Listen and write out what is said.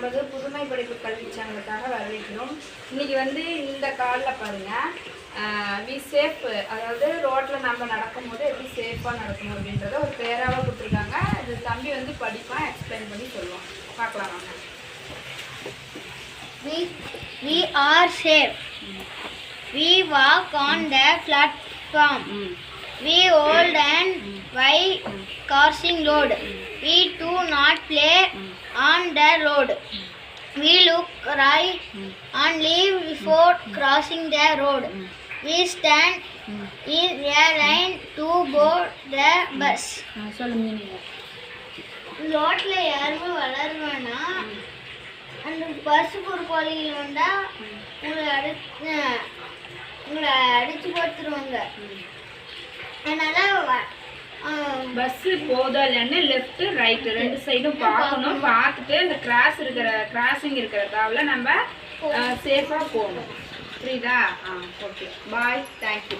நமது புதுமை படைப்பு கல்வி சேனலுக்காக வரவேற்கிறோம். இன்னைக்கு வந்து இந்த காலில் பாருங்கள், வி சேஃப், அதாவது ரோட்டில் நம்ம நடக்கும்போது எப்படி சேஃபாக நடக்கணும் அப்படின்றத ஒரு பேராக கொடுத்துருக்காங்க. இது தம்பி வந்து படிப்பான், எக்ஸ்பிளைன் பண்ணி சொல்லுவோம். பார்க்கலாம் வாங்க. We are safe. We walk on the platform. We hold and while crossing road. We do not play on the road. We look right and leave before crossing the road. We stand in a line to board the bus. ரோட்ல யாருமே வளருவேன்னா அந்த bus பொறுப்பாளிகள் வந்தால் உங்களை அடிச்சு கொடுத்துருவாங்க. அதனால bus போதா இல்லைன்னு லெஃப்ட் ரைட்டு ரெண்டு சைடும் பார்க்கணும். பார்த்துட்டு இந்த கிராசிங் இருக்கிற தாவில் நம்ம சேஃபாக போகணும். புரியுதா? ஓகே, பாய், தேங்க்யூ.